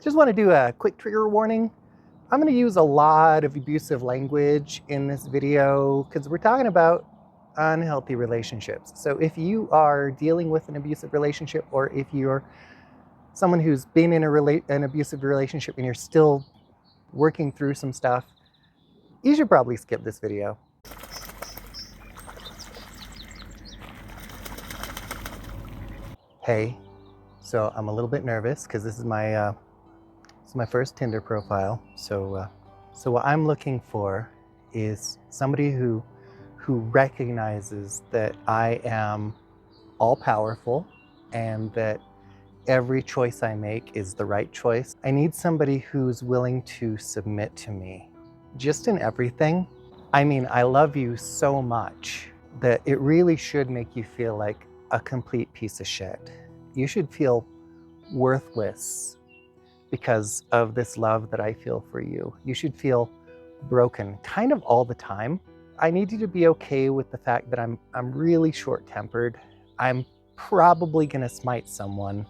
Just want to do a quick trigger warning. I'm going to use a lot of abusive language in this video because we're talking about unhealthy relationships. So if you are dealing with an abusive relationship, or if you're someone who's been in an abusive relationship and you're still working through some stuff, you should probably skip this video. Hey, so I'm a little bit nervous because this is my first Tinder profile. So what I'm looking for is somebody who recognizes that I am all powerful and that every choice I make is the right choice. I need somebody who's willing to submit to me, just in everything. I mean, I love you so much that it really should make you feel like a complete piece of shit. You should feel worthless because of this love that I feel for you. You should feel broken kind of all the time. I need you to be okay with the fact that I'm really short-tempered. I'm probably gonna smite someone.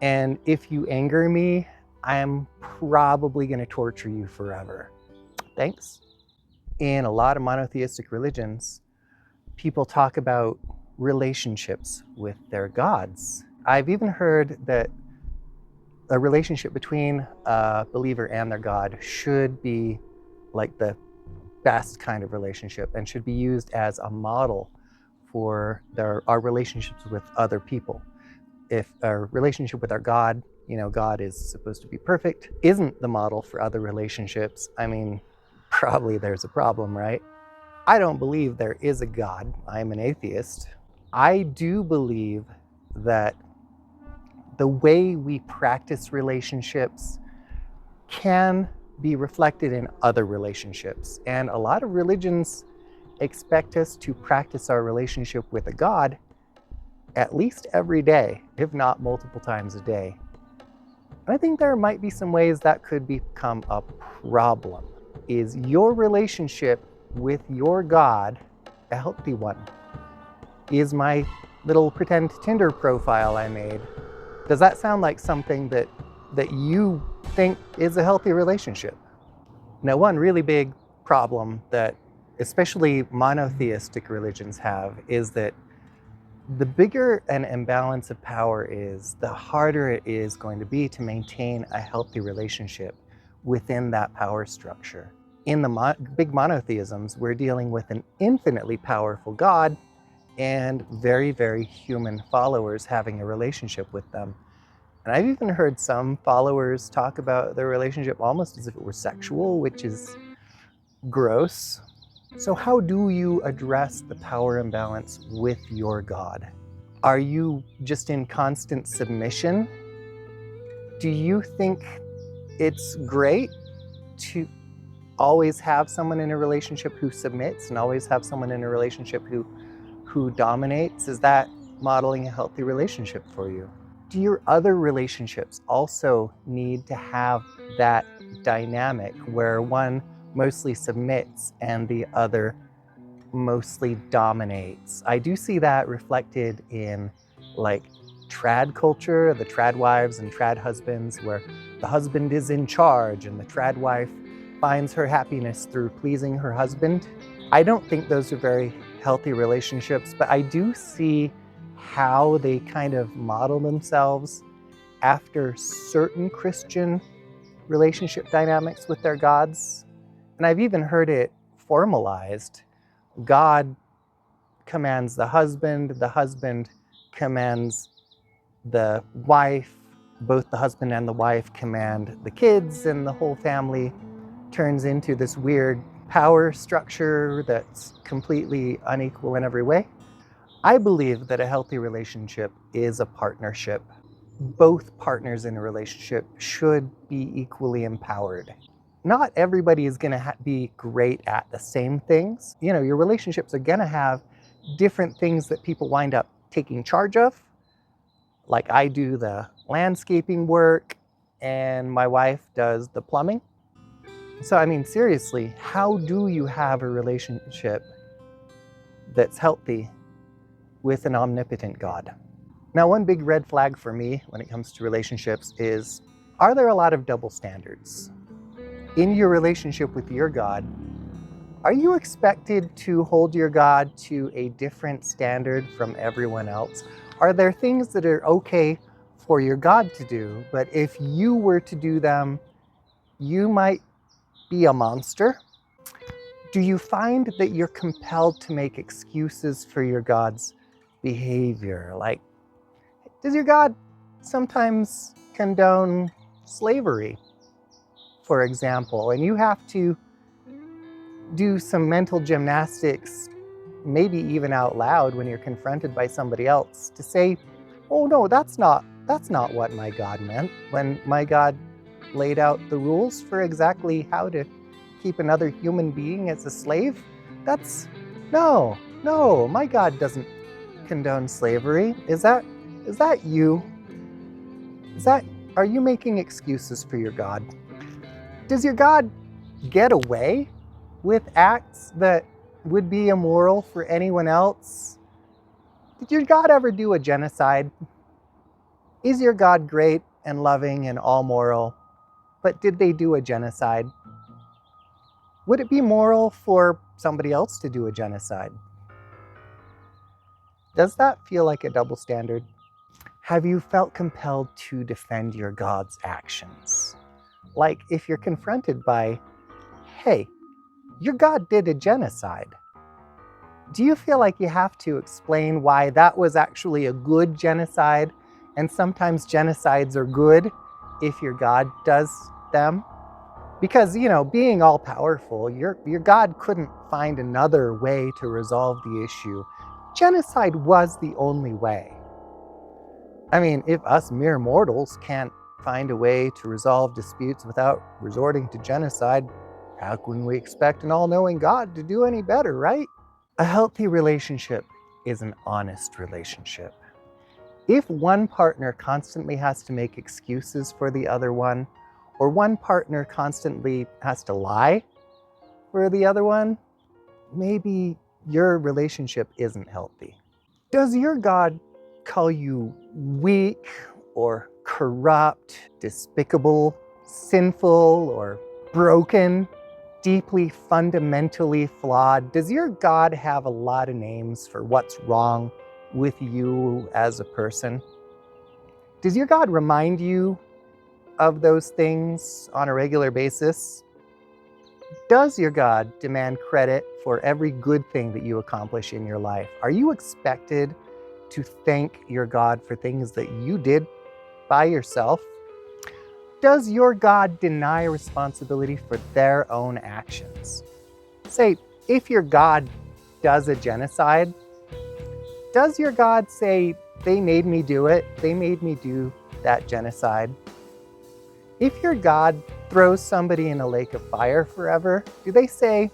And if you anger me, I'm probably gonna torture you forever. Thanks. In a lot of monotheistic religions, people talk about relationships with their gods. I've even heard that a relationship between a believer and their God should be like the best kind of relationship and should be used as a model for our relationships with other people. If our relationship with our God, God is supposed to be perfect, isn't the model for other relationships, I mean, probably there's a problem, right? I don't believe there is a God. I'm an atheist. I do believe that the way we practice relationships can be reflected in other relationships. And a lot of religions expect us to practice our relationship with a God at least every day, if not multiple times a day. And I think there might be some ways that could become a problem. Is your relationship with your God a healthy one? Is my little pretend Tinder profile I made, does that sound like something that you think is a healthy relationship? Now, one really big problem that especially monotheistic religions have is that the bigger an imbalance of power is, the harder it is going to be to maintain a healthy relationship within that power structure. In the big monotheisms, we're dealing with an infinitely powerful God and very, very human followers having a relationship with them. And I've even heard some followers talk about their relationship almost as if it were sexual, which is gross. So how do you address the power imbalance with your God? Are you just in constant submission? Do you think it's great to always have someone in a relationship who submits and always have someone in a relationship who dominates? Is that modeling a healthy relationship for you? Do your other relationships also need to have that dynamic where one mostly submits and the other mostly dominates? I do see that reflected in like trad culture, the trad wives and trad husbands, where the husband is in charge and the trad wife finds her happiness through pleasing her husband. I don't think those are very healthy relationships, but I do see how they kind of model themselves after certain Christian relationship dynamics with their gods. And I've even heard it formalized. God commands the husband commands the wife, both the husband and the wife command the kids, and the whole family turns into this weird power structure that's completely unequal in every way. I believe that a healthy relationship is a partnership. Both partners in a relationship should be equally empowered. Not everybody is going to be great at the same things. Your relationships are going to have different things that people wind up taking charge of. Like I do the landscaping work and my wife does the plumbing. So, I mean, seriously, how do you have a relationship that's healthy with an omnipotent God? Now, one big red flag for me when it comes to relationships is Are there a lot of double standards? In your relationship with your God, are you expected to hold your God to a different standard from everyone else? Are there things that are okay for your God to do, but if you were to do them, you might be a monster? Do you find that you're compelled to make excuses for your God's behavior? Like, does your God sometimes condone slavery, for example, and you have to do some mental gymnastics, maybe even out loud when you're confronted by somebody else, to say, oh no, that's not what my God meant, when my God laid out the rules for exactly how to keep another human being as a slave? No, my God doesn't condone slavery. Is that you? Are you making excuses for your God? Does your God get away with acts that would be immoral for anyone else? Did your God ever do a genocide? Is your God great and loving and all moral, but did they do a genocide? Would it be moral for somebody else to do a genocide? Does that feel like a double standard? Have you felt compelled to defend your God's actions? Like if you're confronted by, hey, your God did a genocide. Do you feel like you have to explain why that was actually a good genocide, and sometimes genocides are good if your God does them? Because, being all powerful, your God couldn't find another way to resolve the issue. Genocide was the only way. I mean, if us mere mortals can't find a way to resolve disputes without resorting to genocide, how can we expect an all-knowing God to do any better, right? A healthy relationship is an honest relationship. If one partner constantly has to make excuses for the other one, or one partner constantly has to lie for the other one, maybe your relationship isn't healthy. Does your God call you weak or corrupt, despicable, sinful, or broken, deeply fundamentally flawed? Does your God have a lot of names for what's wrong with you as a person? Does your God remind you of those things on a regular basis? Does your God demand credit for every good thing that you accomplish in your life? Are you expected to thank your God for things that you did by yourself? Does your God deny responsibility for their own actions? Say, if your God does a genocide, does your God say, they made me do it, they made me do that genocide? If your God throws somebody in a lake of fire forever, do they say,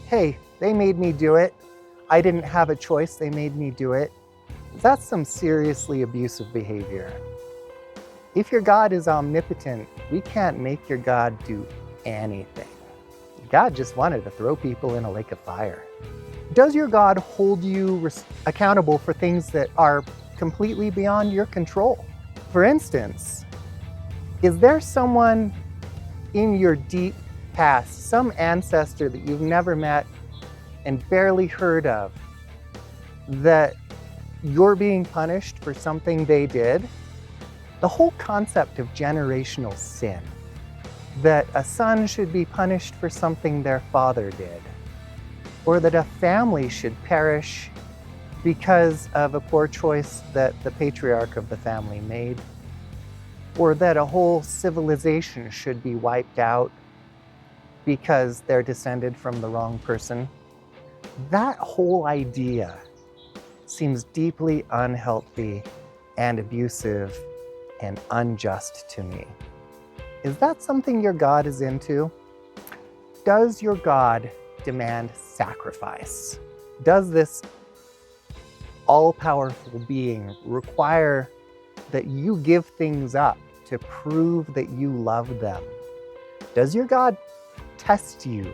hey, they made me do it, I didn't have a choice, they made me do it? That's some seriously abusive behavior. If your God is omnipotent, we can't make your God do anything. God just wanted to throw people in a lake of fire. Does your God hold you accountable for things that are completely beyond your control? For instance, is there someone in your deep past, some ancestor that you've never met and barely heard of, that you're being punished for something they did? The whole concept of generational sin, that a son should be punished for something their father did, or that a family should perish because of a poor choice that the patriarch of the family made, or that a whole civilization should be wiped out because they're descended from the wrong person. That whole idea seems deeply unhealthy and abusive and unjust to me. Is that something your God is into? Does your God demand sacrifice? Does this all-powerful being require that you give things up to prove that you love them? Does your God test you?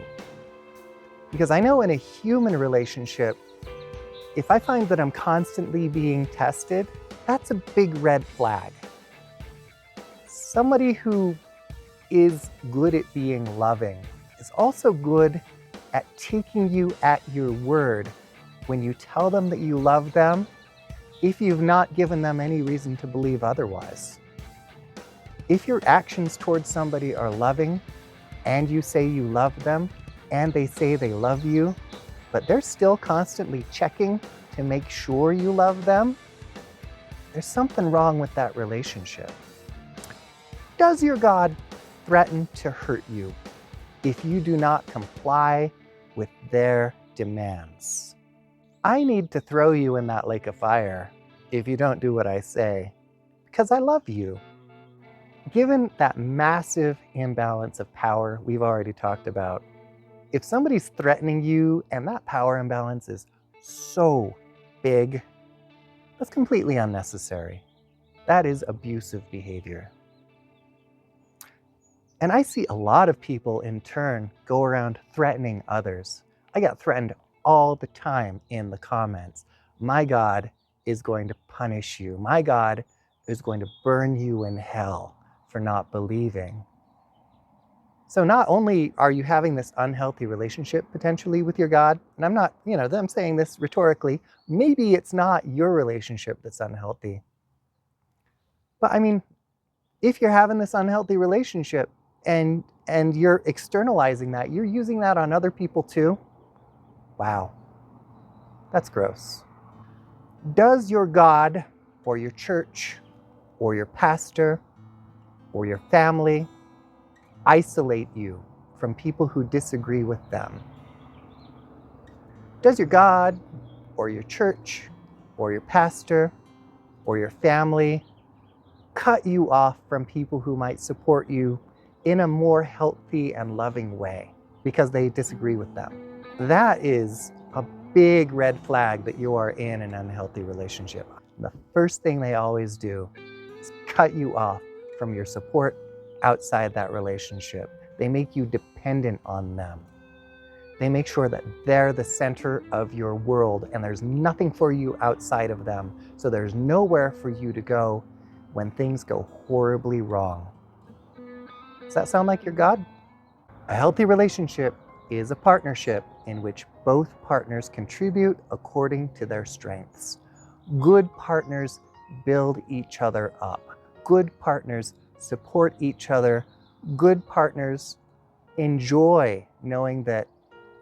Because I know in a human relationship, if I find that I'm constantly being tested, that's a big red flag. Somebody who is good at being loving is also good at taking you at your word when you tell them that you love them, if you've not given them any reason to believe otherwise. If your actions towards somebody are loving, and you say you love them, and they say they love you, but they're still constantly checking to make sure you love them, there's something wrong with that relationship. Does your God threaten to hurt you if you do not comply with their demands? I need to throw you in that lake of fire if you don't do what I say, because I love you. Given that massive imbalance of power we've already talked about, if somebody's threatening you and that power imbalance is so big, that's completely unnecessary. That is abusive behavior. And I see a lot of people in turn go around threatening others. I get threatened all the time in the comments. My God is going to punish you. My God is going to burn you in hell for not believing. So not only are you having this unhealthy relationship potentially with your God, and I'm not, I'm saying this rhetorically, maybe it's not your relationship that's unhealthy. But I mean, if you're having this unhealthy relationship and you're externalizing that, you're using that on other people too, wow, that's gross. Does your God or your church or your pastor or your family isolate you from people who disagree with them? Does your God or your church or your pastor or your family cut you off from people who might support you in a more healthy and loving way because they disagree with them? That is a big red flag that you are in an unhealthy relationship. The first thing they always do is cut you off from your support outside that relationship. They make you dependent on them. They make sure that they're the center of your world and there's nothing for you outside of them. So there's nowhere for you to go when things go horribly wrong. Does that sound like your God? A healthy relationship is a partnership in which both partners contribute according to their strengths. Good partners build each other up. Good partners support each other. Good partners enjoy knowing that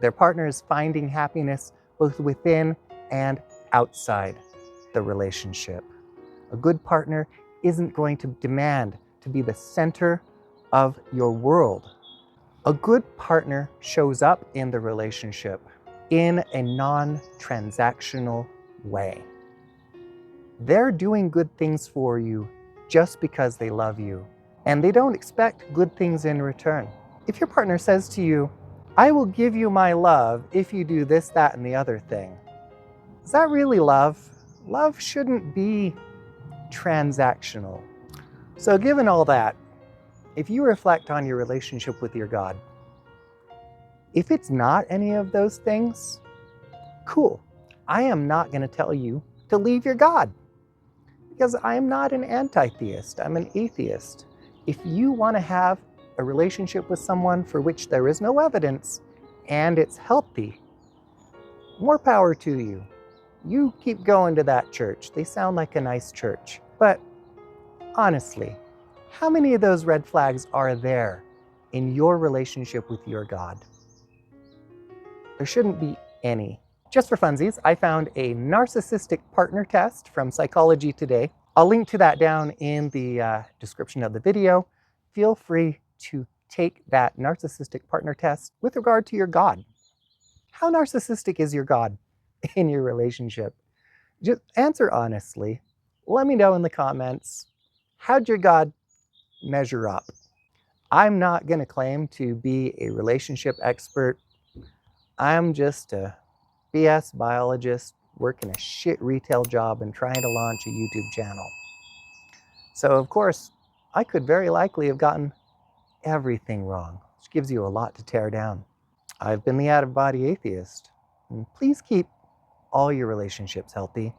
their partner is finding happiness both within and outside the relationship. A good partner isn't going to demand to be the center of your world. A good partner shows up in the relationship in a non-transactional way. They're doing good things for you just because they love you, and they don't expect good things in return. If your partner says to you, I will give you my love if you do this, that, and the other thing, is that really love? Love shouldn't be transactional. So given all that, if you reflect on your relationship with your God, if it's not any of those things, cool. I am not going to tell you to leave your God because I'm not an anti-theist. I'm an atheist. If you want to have a relationship with someone for which there is no evidence and it's healthy, more power to you. You keep going to that church. They sound like a nice church. But honestly, how many of those red flags are there in your relationship with your God? There shouldn't be any. Just for funsies, I found a narcissistic partner test from Psychology Today. I'll link to that down in the description of the video. Feel free to take that narcissistic partner test with regard to your God. How narcissistic is your God in your relationship? Just answer honestly. Let me know in the comments, how'd your God measure up? I'm not going to claim to be a relationship expert. I'm just a BS biologist working a shit retail job and trying to launch a YouTube channel. So of course, I could very likely have gotten everything wrong, which gives you a lot to tear down. I've been the out-of-body atheist, and please keep all your relationships healthy.